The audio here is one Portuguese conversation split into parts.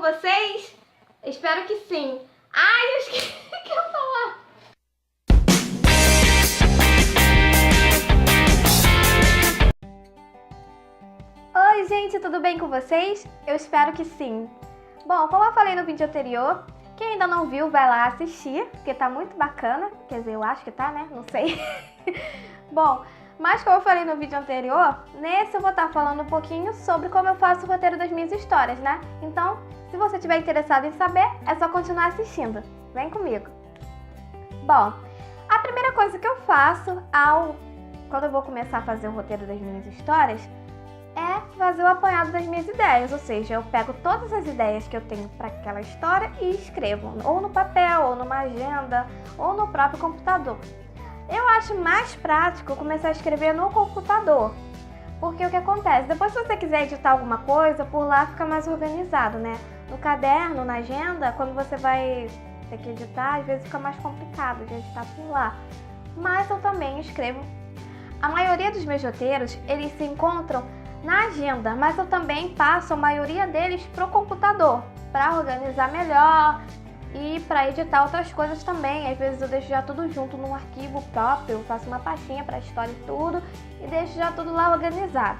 vocês? Espero que sim. Ai, eu esqueci que eu falar. Oi, gente, tudo bem com vocês? Eu espero que sim. Bom, como eu falei no vídeo anterior, quem ainda não viu, vai lá assistir, porque tá muito bacana. Quer dizer, eu acho que tá, né? Não sei. Bom, mas como eu falei no vídeo anterior, nesse eu vou estar falando um pouquinho sobre como eu faço o roteiro das minhas histórias, né? Então, se você estiver interessado em saber, é só continuar assistindo. Vem comigo. Bom, a primeira coisa que eu faço quando eu vou começar a fazer o roteiro das minhas histórias é fazer o apanhado das minhas ideias, ou seja, eu pego todas as ideias que eu tenho para aquela história e escrevo, ou no papel, ou numa agenda, ou no próprio computador. Eu acho mais prático começar a escrever no computador, porque o que acontece? Depois, se você quiser editar alguma coisa, por lá fica mais organizado, né? No caderno, na agenda, quando você vai ter que editar, às vezes fica mais complicado de editar por lá. Mas eu também escrevo. A maioria dos meus roteiros, eles se encontram na agenda, mas eu também passo a maioria deles pro computador, para organizar melhor e para editar outras coisas também. Às vezes eu deixo já tudo junto num arquivo próprio, eu faço uma pastinha para a história e tudo, e deixo já tudo lá organizado.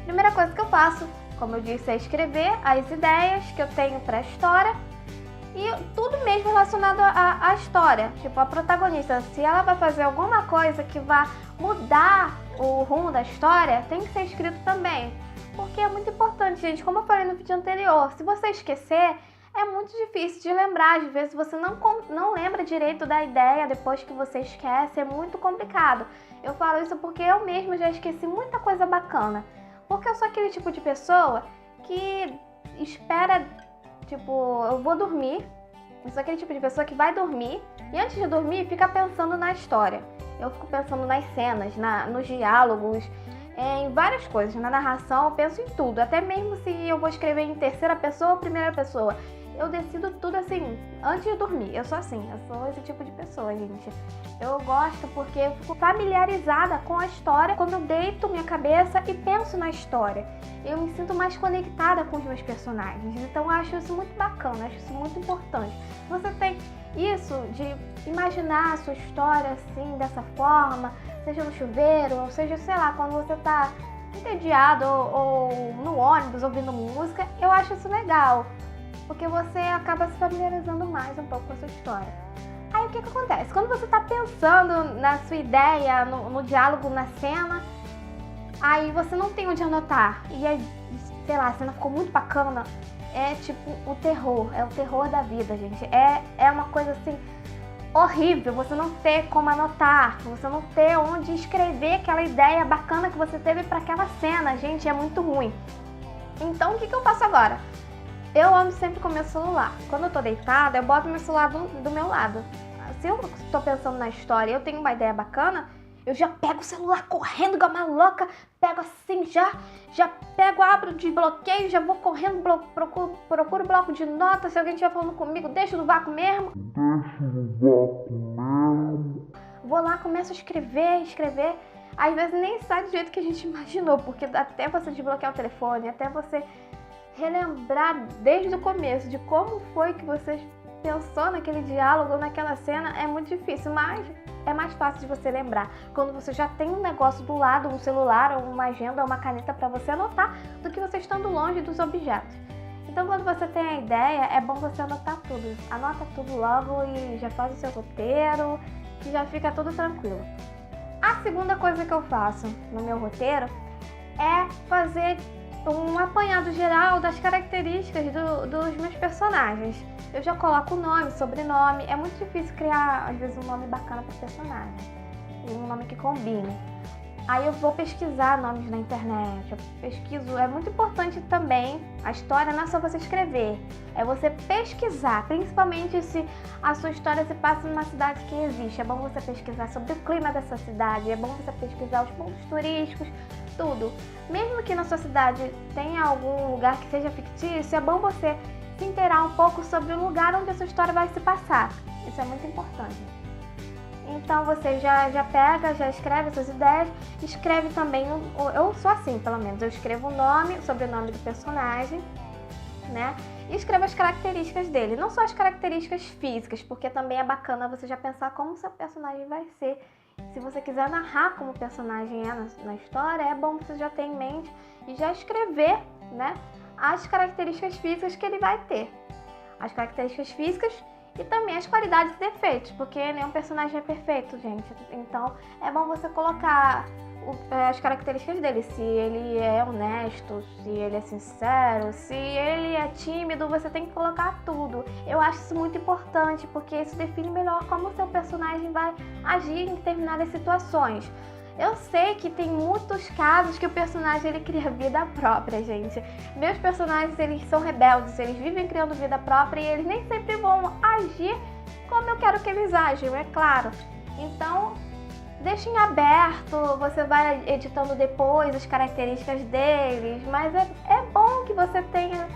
Primeira coisa que eu faço, como eu disse, é escrever as ideias que eu tenho para a história e tudo mesmo relacionado à história. Tipo, a protagonista, se ela vai fazer alguma coisa que vá mudar o rumo da história, tem que ser escrito também. Porque é muito importante, gente, como eu falei no vídeo anterior, se você esquecer, é muito difícil de lembrar. Às vezes você não lembra direito da ideia depois que você esquece, é muito complicado. Eu falo isso porque eu mesma já esqueci muita coisa bacana. Porque eu sou aquele tipo de pessoa que espera, tipo, eu vou dormir. Eu sou aquele tipo de pessoa que vai dormir e antes de dormir fica pensando na história. Eu fico pensando nas cenas, nos diálogos, em várias coisas, na narração, eu penso em tudo. Até mesmo se eu vou escrever em terceira pessoa ou primeira pessoa. Eu decido tudo assim, antes de dormir. Eu sou assim, eu sou esse tipo de pessoa, gente. Eu gosto porque eu fico familiarizada com a história quando eu deito minha cabeça e penso na história. Eu me sinto mais conectada com os meus personagens. Então eu acho isso muito bacana, acho isso muito importante. Você tem isso de imaginar a sua história assim, dessa forma, seja no chuveiro, ou seja, sei lá, quando você tá entediado ou no ônibus ouvindo música, eu acho isso legal. Porque você acaba se familiarizando mais um pouco com a sua história. Aí o que acontece? Quando você está pensando na sua ideia, no diálogo, na cena, aí você não tem onde anotar. E aí, sei lá, a cena ficou muito bacana. É tipo o terror, é o terror da vida, gente. É uma coisa assim horrível você não ter como anotar, você não ter onde escrever aquela ideia bacana que você teve para aquela cena. Gente, é muito ruim. Então o que eu faço agora? Eu ando sempre com meu celular. Quando eu tô deitada, eu boto meu celular do meu lado. Se eu tô pensando na história e eu tenho uma ideia bacana, eu já pego o celular correndo igual uma louca, pego assim, já pego, abro, desbloqueio, já vou correndo, procuro bloco de notas. Se alguém estiver falando comigo, deixo no vácuo mesmo. Vou lá, começo a escrever. Às vezes nem sai do jeito que a gente imaginou, porque até você desbloquear o telefone, até você relembrar desde o começo de como foi que você pensou naquele diálogo, naquela cena, é muito difícil, mas é mais fácil de você lembrar quando você já tem um negócio do lado, um celular, ou uma agenda, ou uma caneta para você anotar, do que você estando longe dos objetos. Então, quando você tem a ideia, é bom você anotar tudo. Anota tudo logo e já faz o seu roteiro, que já fica tudo tranquilo. A segunda coisa que eu faço no meu roteiro é fazer um apanhado geral das características dos meus personagens. Eu já coloco o nome, sobrenome. É muito difícil criar, às vezes, um nome bacana para personagem, um nome que combine. Aí eu vou pesquisar nomes na internet, eu pesquiso. É muito importante também, a história não é só você escrever, é você pesquisar, principalmente se a sua história se passa numa cidade que existe. É bom você pesquisar sobre o clima dessa cidade, é bom você pesquisar os pontos turísticos, tudo. Mesmo que na sua cidade tenha algum lugar que seja fictício, é bom você se inteirar um pouco sobre o lugar onde a sua história vai se passar. Isso é muito importante. Então você já pega, já escreve suas ideias, escreve também, eu sou assim pelo menos, eu escrevo o nome, o sobrenome do personagem, né? E escreva as características dele, não só as características físicas, porque também é bacana você já pensar como seu personagem vai ser. Se você quiser narrar como o personagem é na história, é bom você já ter em mente e já escrever, né, as características físicas que ele vai ter. As características físicas e também as qualidades e defeitos, porque nenhum personagem é perfeito, gente. Então é bom você colocar as características dele, se ele é honesto, se ele é sincero, se ele é tímido, você tem que colocar tudo. Eu acho isso muito importante, porque isso define melhor como o seu personagem vai agir em determinadas situações. Eu sei que tem muitos casos que o personagem ele cria vida própria, gente. Meus personagens, eles são rebeldes, eles vivem criando vida própria e eles nem sempre vão agir como eu quero que eles ajam, é claro. Então, deixa em aberto, você vai editando depois as características deles, mas é bom que você tenha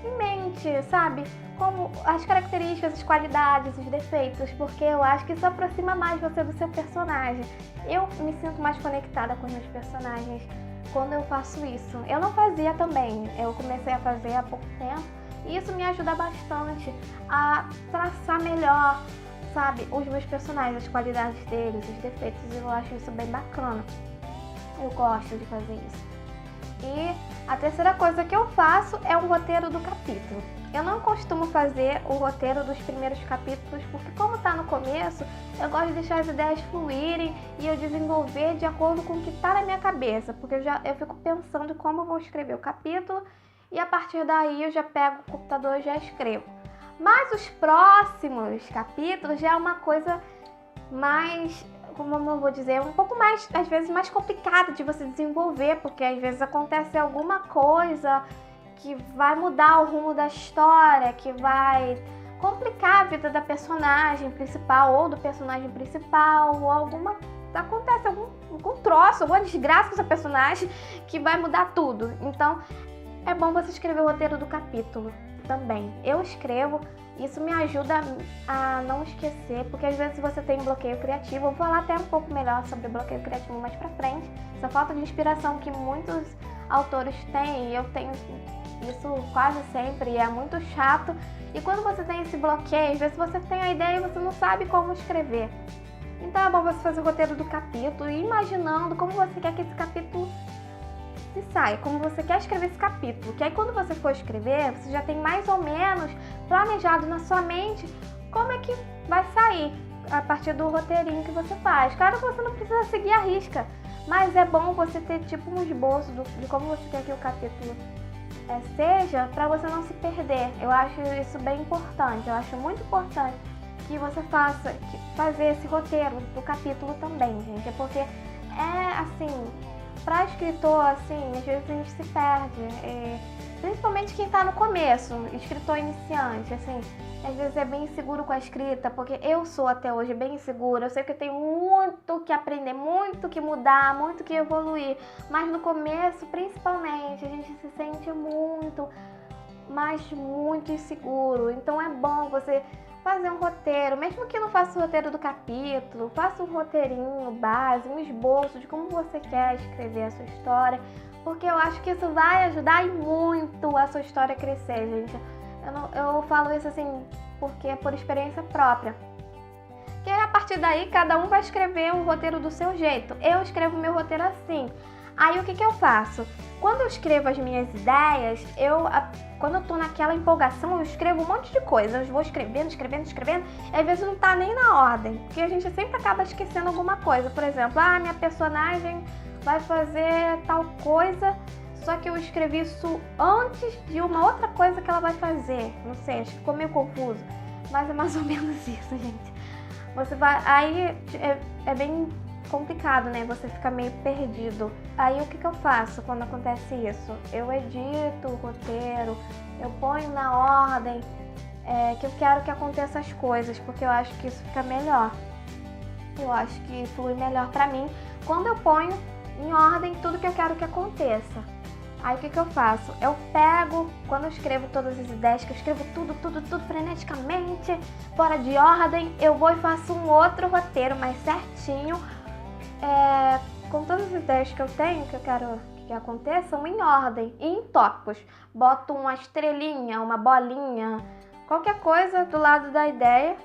em mente, sabe? Como as características, as qualidades, os defeitos, porque eu acho que isso aproxima mais você do seu personagem. Eu me sinto mais conectada com os meus personagens quando eu faço isso. Eu não fazia também, eu comecei a fazer há pouco tempo e isso me ajuda bastante a traçar melhor, sabe, os meus personagens, as qualidades deles, os defeitos. Eu acho isso bem bacana. Eu gosto de fazer isso. E a terceira coisa que eu faço é o roteiro do capítulo. Eu não costumo fazer o roteiro dos primeiros capítulos, porque como tá no começo, eu gosto de deixar as ideias fluírem e eu desenvolver de acordo com o que tá na minha cabeça, porque eu fico pensando como eu vou escrever o capítulo e a partir daí eu já pego o computador e já escrevo. Mas os próximos capítulos já é uma coisa mais, como eu vou dizer, um pouco mais, às vezes, mais complicada de você desenvolver, porque às vezes acontece alguma coisa que vai mudar o rumo da história, que vai complicar a vida da personagem principal ou do personagem principal, ou acontece algum troço, alguma desgraça com essa personagem que vai mudar tudo. Então, é bom você escrever o roteiro do capítulo também. Eu escrevo, isso me ajuda a não esquecer, porque às vezes você tem bloqueio criativo. Eu vou falar até um pouco melhor sobre bloqueio criativo mais pra frente. Essa falta de inspiração que muitos autores têm, e eu tenho isso quase sempre, e é muito chato. E quando você tem esse bloqueio, às vezes você tem a ideia e você não sabe como escrever. Então é bom você fazer o roteiro do capítulo e imaginando como você quer que esse capítulo se saia, como você quer escrever esse capítulo, que aí quando você for escrever, você já tem mais ou menos planejado na sua mente como é que vai sair a partir do roteirinho que você faz. Claro que você não precisa seguir a risca, mas é bom você ter tipo um esboço de como você quer que o capítulo seja, para você não se perder. Eu acho isso bem importante, eu acho muito importante que você fazer esse roteiro do capítulo também, gente, porque é assim, para escritor, assim, às vezes a gente se perde, principalmente quem tá no começo, escritor iniciante, assim, às vezes é bem inseguro com a escrita, porque eu sou até hoje bem insegura, eu sei que eu tenho muito que aprender, muito que mudar, muito que evoluir, mas no começo, principalmente, a gente se sente muito, mas muito inseguro. Então é bom você fazer um roteiro, mesmo que não faça o roteiro do capítulo, faça um roteirinho base, um esboço de como você quer escrever a sua história, porque eu acho que isso vai ajudar e muito a sua história a crescer, gente. Eu falo isso assim porque é por experiência própria. Que a partir daí cada um vai escrever o roteiro do seu jeito. Eu escrevo meu roteiro assim. Aí o que eu faço? Quando eu escrevo as minhas ideias, quando eu tô naquela empolgação, eu escrevo um monte de coisa. Eu vou escrevendo, e às vezes não tá nem na ordem, porque a gente sempre acaba esquecendo alguma coisa. Por exemplo, minha personagem vai fazer tal coisa, só que eu escrevi isso antes de uma outra coisa que ela vai fazer. Não sei, acho que ficou meio confuso, mas é mais ou menos isso, gente. Aí é bem complicado, né? Você fica meio perdido. Aí o que eu faço quando acontece isso? Eu edito o roteiro, eu ponho na ordem que eu quero que aconteça as coisas, porque eu acho que isso fica melhor. Eu acho que flui melhor pra mim quando eu ponho em ordem tudo que eu quero que aconteça. Aí o que eu faço? Eu pego, quando eu escrevo todas as ideias, que eu escrevo tudo freneticamente, fora de ordem, eu vou e faço um outro roteiro mais certinho, com todas as ideias que eu tenho, que eu quero que aconteçam em ordem e em tópicos. Boto uma estrelinha, uma bolinha, qualquer coisa do lado da ideia,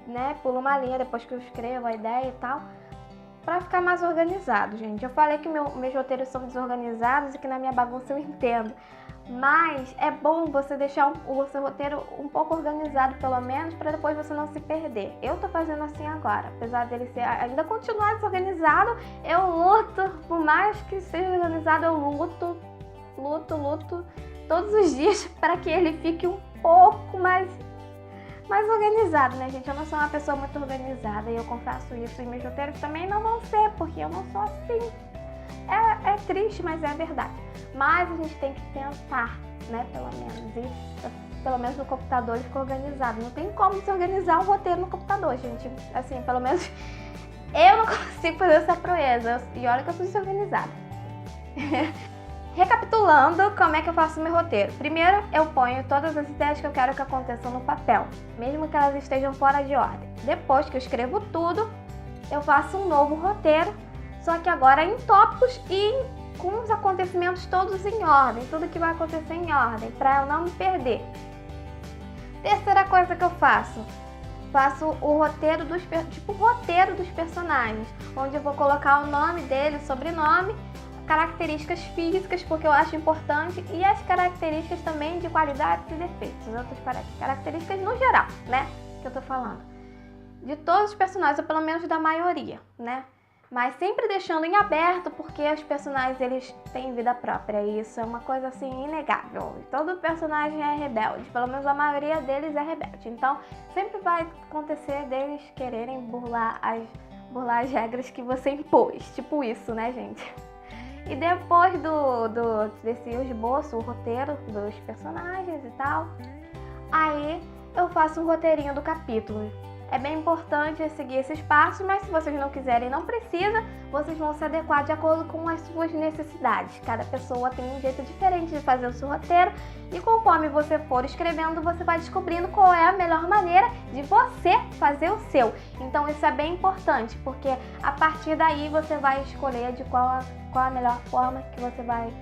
né? Pulo uma linha depois que eu escrevo a ideia e tal, pra ficar mais organizado, gente. Eu falei que meus roteiros são desorganizados e que na minha bagunça eu entendo. Mas é bom você deixar o seu roteiro um pouco organizado, pelo menos, para depois você não se perder. Eu tô fazendo assim agora. Apesar dele ainda continuar desorganizado, eu luto. Por mais que seja organizado, eu luto todos os dias para que ele fique um pouco mais organizado, né, gente? Eu não sou uma pessoa muito organizada e eu confesso isso. E meus roteiros também não vão ser, porque eu não sou assim. É triste, mas é verdade. Mas a gente tem que tentar, né, pelo menos. E pelo menos no computador ele ficou organizado. Não tem como se organizar um roteiro no computador, gente. Assim, pelo menos eu não consigo fazer essa proeza. E olha que eu sou desorganizada. Recapitulando, como é que eu faço meu roteiro? Primeiro, eu ponho todas as ideias que eu quero que aconteçam no papel, mesmo que elas estejam fora de ordem. Depois que eu escrevo tudo, eu faço um novo roteiro, só que agora em tópicos e com os acontecimentos todos em ordem, tudo que vai acontecer em ordem, para eu não me perder. Terceira coisa que eu faço o roteiro roteiro dos personagens, onde eu vou colocar o nome dele, sobrenome, características físicas, porque eu acho importante, e as características também de qualidades e defeitos, outras características no geral, né, que eu tô falando. De todos os personagens, ou pelo menos da maioria, né? Mas sempre deixando em aberto, porque os personagens, eles têm vida própria, e isso é uma coisa, assim, inegável. Todo personagem é rebelde, pelo menos a maioria deles é rebelde. Então, sempre vai acontecer deles quererem burlar as regras que você impôs, tipo isso, né, gente? E depois desse esboço, o roteiro dos personagens e tal, aí eu faço um roteirinho do capítulo. É bem importante seguir esses passos, mas se vocês não quiserem, não precisa, vocês vão se adequar de acordo com as suas necessidades. Cada pessoa tem um jeito diferente de fazer o seu roteiro e conforme você for escrevendo, você vai descobrindo qual é a melhor maneira de você fazer o seu. Então isso é bem importante, porque a partir daí você vai escolher de qual a melhor forma que você vai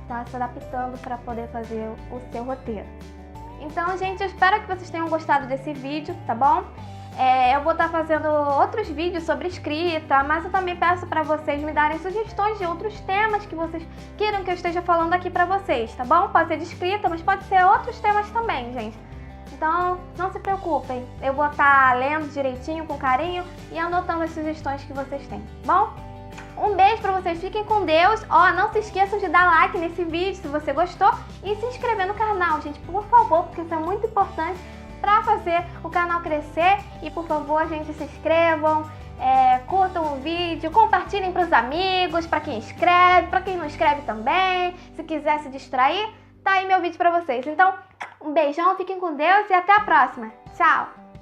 estar se adaptando para poder fazer o seu roteiro. Então, gente, eu espero que vocês tenham gostado desse vídeo, tá bom? Eu vou estar fazendo outros vídeos sobre escrita, mas eu também peço para vocês me darem sugestões de outros temas que vocês queiram que eu esteja falando aqui para vocês, tá bom? Pode ser de escrita, mas pode ser outros temas também, gente. Então, não se preocupem, eu vou estar lendo direitinho, com carinho e anotando as sugestões que vocês têm, tá bom? Um beijo pra vocês, fiquem com Deus. Não se esqueçam de dar like nesse vídeo se você gostou e se inscrever no canal, gente, por favor, porque isso é muito importante para fazer o canal crescer. E por favor, gente, se inscrevam, curtam o vídeo, compartilhem para os amigos, para quem escreve, para quem não escreve também. Se quiser se distrair, tá aí meu vídeo para vocês. Então, um beijão, fiquem com Deus e até a próxima. Tchau!